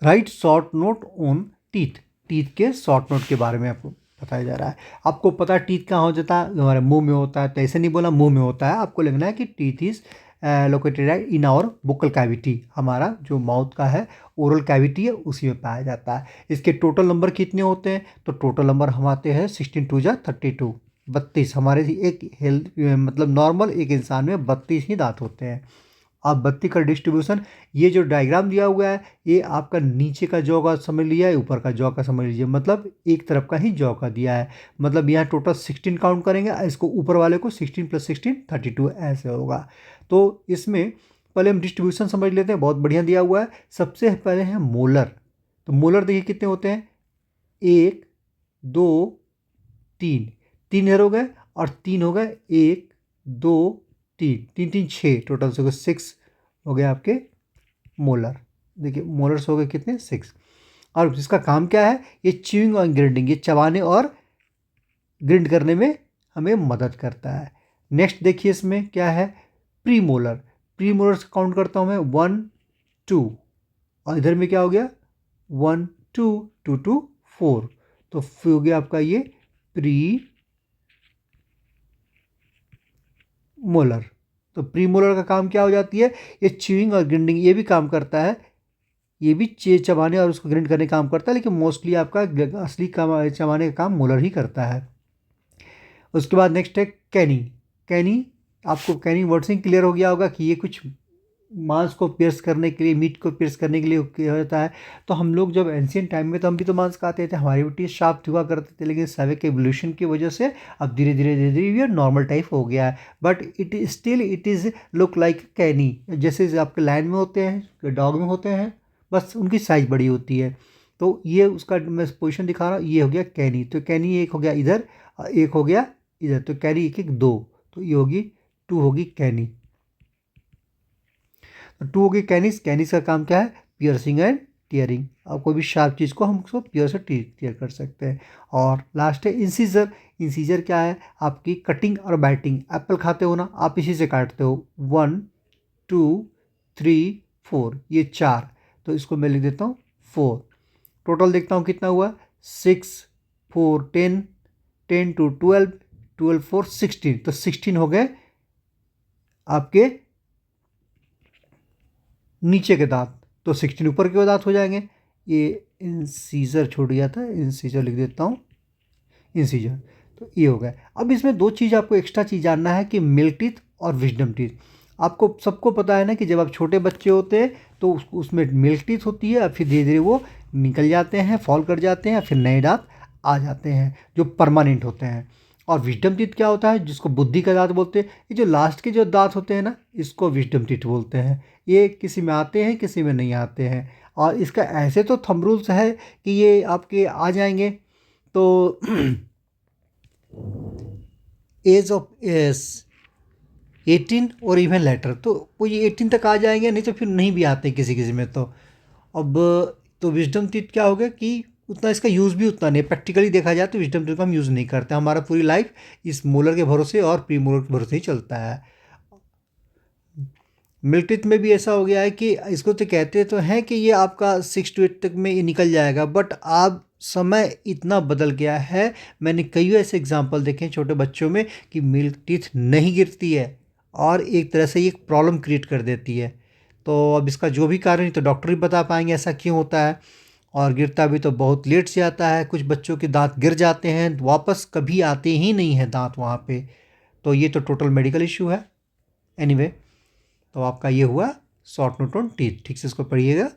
Right short note on teeth, teeth के short note के बारे में आपको बताया जा रहा है। आपको पता है टीथ कहाँ हो जाता है, हमारे मुंह में होता है, तो ऐसे नहीं बोला मुंह में होता है, आपको लिखना है कि teeth is located in our buccal cavity, हमारा जो माउथ का है ओरल कैविटी है उसी में पाया जाता है। इसके टोटल नंबर कितने होते हैं, तो टोटल नंबर हम आते हैं 16 2 जा 32, 32 हमारे एक हेल्थ मतलब नॉर्मल एक इंसान में 32 ही दांत होते हैं। अब 32 का डिस्ट्रीब्यूशन, ये जो डायग्राम दिया हुआ है ये आपका नीचे का जॉ का समझ लिया है, ऊपर का जॉ का समझ लीजिए, मतलब एक तरफ का ही जॉ का दिया है। मतलब यहाँ टोटल 16 काउंट करेंगे, इसको ऊपर वाले को 16 + 16 32 ऐसे होगा। तो इसमें पहले हम डिस्ट्रीब्यूशन समझ लेते हैं, बहुत बढ़िया दिया हुआ है। सबसे पहले है मोलर, तो मोलर देखिए कितने होते हैं, 1 2 3, 3 हेयर हो गए और 3 हो गए, 1 2 3, 3 3 6, टोटल से 6 हो गए आपके मोलर। देखिए मोलर्स हो गए कितने, 6। और इसका काम क्या है, ये च्यूइंग और ग्राइंडिंग, ये चबाने और ग्राइंड करने में हमें मदद करता है। नेक्स्ट देखिए इसमें क्या है, pre molar, pre molars count करता हूँ मैं 1 2, और इधर में क्या हो गया 1 2 2 2 4, तो हो गया आपका ये प्री मोलर। तो प्री मोलर का काम क्या हो जाती है, ये च्यूइंग और ग्राइंडिंग ये भी काम करता है, ये भी चबाने और उसको ग्राइंड करने का काम करता है, लेकिन मोस्टली आपका असली काम चबाने का काम मोलर ही करता है। उसके बाद नेक्स्ट है कैनी, कैनी आपको कैनी वर्ड से क्लियर हो गया होगा कि ये कुछ मांस को पियर्स करने के लिए, मीट को पियर्स करने के लिए किया जाता है। तो हम लोग जब एंशियंट टाइम में तो हम भी तो मांस खाते थे, हमारी भी टीथ शार्प हुआ करते थे, लेकिन सैविक एवोल्यूशन की वजह से अब धीरे धीरे धीरे धीरे ये नॉर्मल टाइप हो गया है, but it still it is look like canine, जैसे आपके लायन में होते हैं, डॉग में होते हैं, बस उनकी साइज बड़ी होती है। तो ये उसका मैं पोजिशन दिखा रहा हूँ, ये हो गया कैनी, तो कैनी एक हो गया इधर, एक हो गया इधर, तो कैनी एक एक दो, तो ये होगी 2 होगी कैनी। तो 2 होगी कैनिस, कैनिस का काम क्या है, पियर्सिंग एंड टीयरिंग, अब कोई भी शार्प चीज़ को हम उसको पियर से टीयर कर सकते हैं। और लास्ट है इंसीजर, इंसीजर क्या है, आपकी कटिंग और बाइटिंग, एप्पल खाते हो ना आप इसी से काटते हो, 1 2 3 4, ये 4, तो इसको मैं लिख देता हूँ 4। टोटल देखता हूँ कितना हुआ, 6 4 10, 10 2 12, 12 4 16, तो 16 हो गए आपके नीचे के दांत, तो 16 ऊपर के दांत हो जाएंगे। ये इंसीजर छूट गया था, इंसीजर लिख देता हूँ, इंसीजर, तो ये हो गया। अब इसमें दो चीज़ आपको एक्स्ट्रा चीज़ जानना है कि मिल्क टीथ और विजडम टीथ। आपको सबको पता है ना कि जब आप छोटे बच्चे होते हैं तो उसमें मिल्क टीथ होती है, और फिर धीरे धीरे वो निकल जाते हैं, फॉल कर जाते हैं, फिर नए दांत आ जाते हैं जो परमानेंट होते हैं। और विजडम टीथ क्या होता है, जिसको बुद्धि का दांत बोलते हैं, ये जो लास्ट के जो दांत होते हैं ना इसको विजडम टीथ बोलते हैं। ये किसी में आते हैं किसी में नहीं आते हैं, और इसका ऐसे तो थंब रूल्स है कि ये आपके आ जाएंगे, तो एज ऑफ 18 और इवन लेटर, तो वो ये 18 तक आ जाएंगे, नहीं तो फिर नहीं भी आते किसी किसी में। तो अब तो विजडम टीथ क्या हो गया कि उतना इसका यूज़ भी उतना नहीं, प्रैक्टिकली देखा जाए तो विजडम टीथ को हम यूज़ नहीं करते, हमारा पूरी लाइफ इस मोलर के भरोसे और प्री मोलर के भरोसे ही चलता है। मिल्क टीथ में भी ऐसा हो गया है कि इसको तो कहते तो हैं कि ये आपका 6 to 8 तक में ये निकल जाएगा, बट अब समय इतना बदल गया है, मैंने कई ऐसे एग्जांपल देखे हैं छोटे बच्चों में कि मिल्क टीथ नहीं गिरती है और एक तरह से ये एक प्रॉब्लम क्रिएट कर देती है। तो अब इसका जो भी कारण है तो डॉक्टर ही बता पाएंगे ऐसा क्यों होता है, और गिरता भी तो बहुत लेट से आता है, कुछ बच्चों के दांत गिर जाते हैं वापस कभी आते ही नहीं हैं दांत वहाँ पे, तो ये तो टोटल मेडिकल इशू है। एनीवे, तो आपका ये हुआ शॉर्ट नोट ऑन टीथ, ठीक से इसको पढ़िएगा।